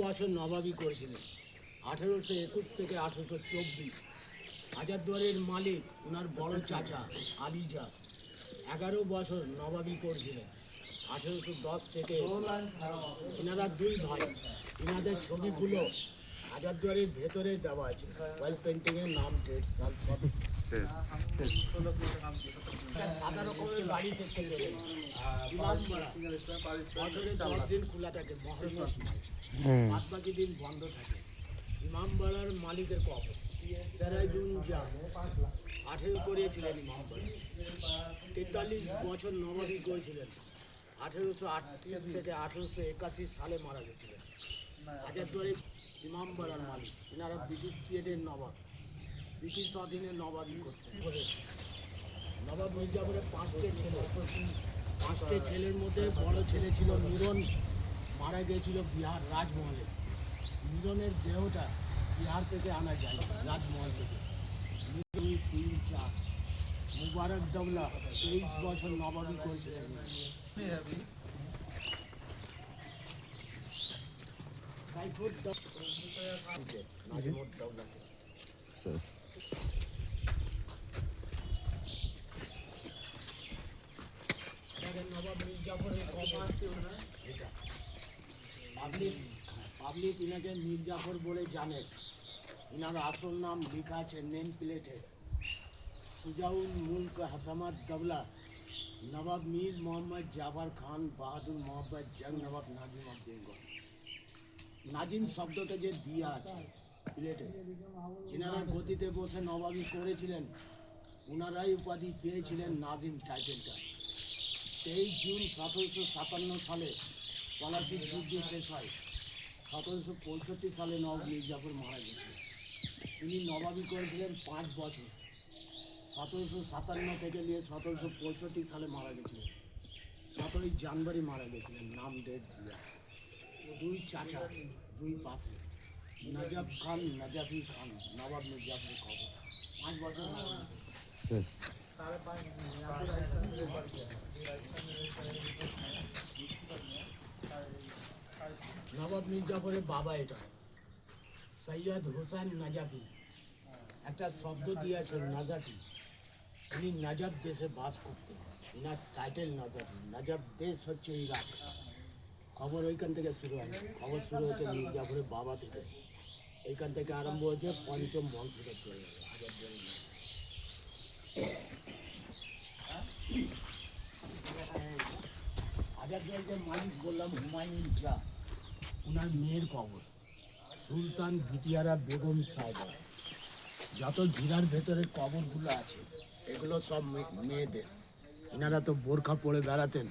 বছর নবাবী করেছিলেন 1821 থেকে 1824। হাজারদুয়ারের মালিক ওনার বড় চাচা আলিজা 11 বছর নবাবী করেছিলেন 1810 থেকে। এনারা দুই ভাই, এনাদের ছবিগুলো হাজারদুয়ারের ভেতরে দেওয়া আছে, ওয়েল পেন্টিংয়ের নাম, ডেট, সাল সব সাদা রকমের বাড়ি দেখতে পেলেন। ইমামবাড়া বছরে 10 দিন খোলা থাকে মহরমের সময়, বাদ বাকি দিন বন্ধ থাকে। ইমামবাড়ার মালিকের কবর বেড়াইদুন যা 18 করিয়েছিলেন ইমামবাড়া। 43 বছর নবাবী করেছিলেন 1838 থেকে 1881 সালে মারা গেছিলেন। হাজারদুয়ারে ইমামবাড়ার মালিক, এনারা ব্রিটিশ পিরিয়ডের নবাব, ব্রিটিশ অধীনে নবাবী করতেন। নবাব মির্জাপুরের 5টে ছেলে, 5টে ছেলের মধ্যে বড় ছেলে ছিল মিরন, মারা গিয়েছিল বিহার রাজমহলে। মিরনের দেহটা বিহার থেকে আনা যায়, রাজমহল থেকে। 2, 3, 4 মুবারক দৌলা 23 বছর নবাবী করেছিলেন। নবাব মির্জাফরের পাবলিক ইনাকে মির্জাফর বলে জানে। ইনার আসল নাম লেখা আছে নেম প্লেটে, সুজাউল মুল্ক হাসামাত দৌলা নবাব মীর মোহাম্মদ জাফর খান বাহাদুর মোহাম্মদ জং নবাব নাজিম অফ বেঙ্গল। নাজিম শব্দটা যে দিয়া আছে প্লেটে, যিনারা গদিতে বসে নবাবী করেছিলেন ওনারাই উপাধি পেয়েছিলেন নাজিম টাইটেলটা। 23 জুন 1757 সালে পলাশির যুদ্ধ শেষ হয়। 1765 সালে নবাব মির্জাফর মারা গেছিলেন। তিনি নবাবী করেছিলেন 5 বছর, 1757 থেকে নিয়ে 1765 সালে মারা গেছিলেন। 17 জানুয়ারি মারা গেছিলেন, নাম ডেট দিয়া। 2 চাচা, 2 পাশে, নজব খান, নজাফি খান, নবাব মির্জাফরের খবর। 5 বছর নবাব মির্জাফরের বাবা এটা সৈয়দ হোসেন নজাফি। একটা শব্দ দিয়েছেন নাজাফি, উনি নজব দেশে বাস করতেন। এনার টাইটেল নাজাফি। নজব দেশ হচ্ছে ইরাক। খবর ওইখান থেকে শুরু হয়, খবর শুরু হচ্ছে মির্জাফরের বাবা থেকে। এইখান থেকে আরম্ভ হয়েছে পঞ্চম বংশধর চলে যাবে হাজারদুয়ারি। হাজারদুয়ারি যে মালিক বললাম হুমায়ুন যা, ওনার মেয়ের কবর সুলতান ভিটিয়ারা বেগম সাহেবা। যত ঘিরার ভেতরে কবরগুলো আছে এগুলো সব মেয়েদের। এনারা তো বোরখা পরে বেড়াতেন,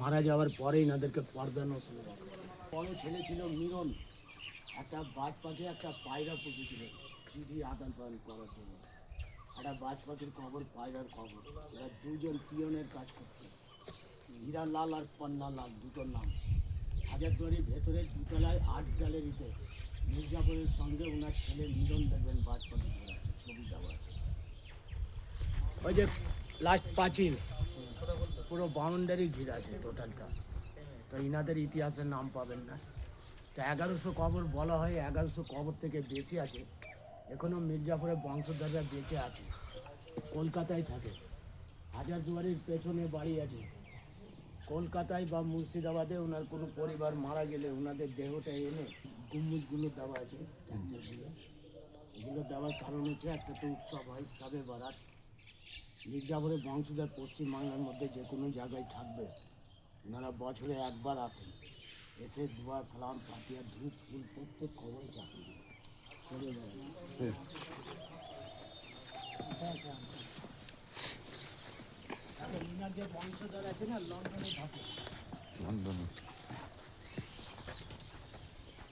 মারা যাওয়ার পরে এনাদেরকে পর্দা নসলে রাখা। বড় ছেলে ছিল মিরন, একটা বাজ পাখি একটা পায়রা পুষেছিলেন চিঠি আদান প্রদান করার জন্য। একটা বাজ পাখির কবর, পায়রার কবর। এরা 2 জন পিয়নের কাজ করতেন, হীরা লাল আর পন্না লাল, দুটোর নাম। হাজারদুয়ারির ভেতরে 2 তলায় 8 গ্যালারিতে মির্জাফরের সঙ্গে ওনার ছেলে মিরন দেখবেন বাজ পাখি ধরে আছে, ছবি দেওয়া আছে। ওই যে লাস্ট পাঁচিল পুরো বাউন্ডারি ঘিরে আছে টোটালটা। তো ইনাদের ইতিহাসের নাম পাবেন না। তো 1100 কবর বলা হয়, 1100 কবর থেকে বেঁচে আছে এখনও মির্জাফরের বংশধররা বেঁচে আছে, কলকাতায় থাকে। হাজারদুয়ারির পেছনে বাড়ি আছে। কলকাতায় বা মুর্শিদাবাদে ওনার কোনো পরিবার মারা গেলে ওনাদের দেহটা এনে গুম্বুজগুলো দেওয়া আছে, এগুলো দেওয়ার কারণ হচ্ছে একটা তো উৎসব হয় সাবে বারাত। মির্জাফরের বংশধর পশ্চিমবাংলার মধ্যে যে কোনো জায়গায় থাকবে, ওনারা বছরে একবার আসেন, এসে দোয়া সালাম ফাতিয়া ধূপ ফুল প্রত্যেক খবরে চাকরি করে ইনার যে বংশধর আছে না লন্ডনে থাকে,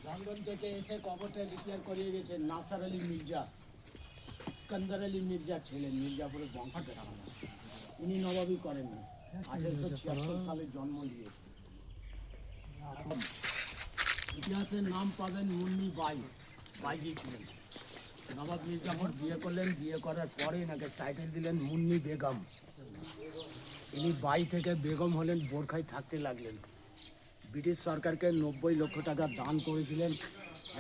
লন্ডন থেকে এসে কবরটা রিপেয়ার করিয়ে গেছে নাসার আলী মির্জা, স্কন্দর আলী মির্জার ছেলে, মির্জাপুরের বংশধর। উনি নবাবী করেননি, 1876 সালে জন্ম নিয়েছে। ইতিহাসের নাম পাবেন মুন্নি বাই, বাইজি ছিলেন। নবাব মির্জাফর বিয়ে করলেন, বিয়ে করার পরে এনাকে টাইটেল দিলেন মুন্নি বেগম। ইনি বাই থেকে বেগম হলেন, বোরখায় থাকতে লাগলেন। ব্রিটিশ সরকারকে 90 লক্ষ টাকা দান করেছিলেন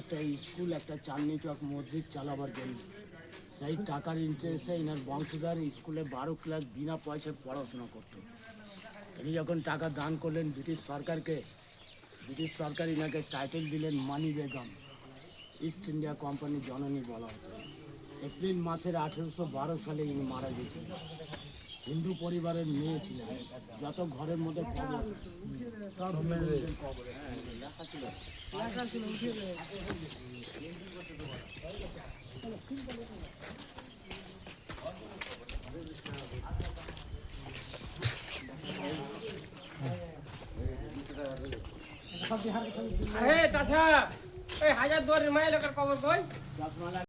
একটা স্কুল, একটা চাঁদনি চক মসজিদ চালাবার জন্য। সেই টাকার ইন্টারেস্টে এনার বংশধর স্কুলে 12 ক্লাস বিনা পয়সায় পড়াশোনা করতো। ইনি যখন টাকা দান করলেন ব্রিটিশ সরকারকে, ব্রিটিশ সরকার ইনাকে টাইটেল দিলেন মানি বেগম, ইস্ট ইন্ডিয়া কোম্পানির জননী বলা হতো। এপ্রিল মাসের 1812 সালে ইনি মারা গেছিলেন। হিন্দু পরিবারের মেয়ে ছিলেন। যত ঘরের মধ্যে কবর, সব হিন্দুদের কবর। আরে চাচা এই হাজার দুয়ারের মায়ের লোকের খবর কই? রত্নমালা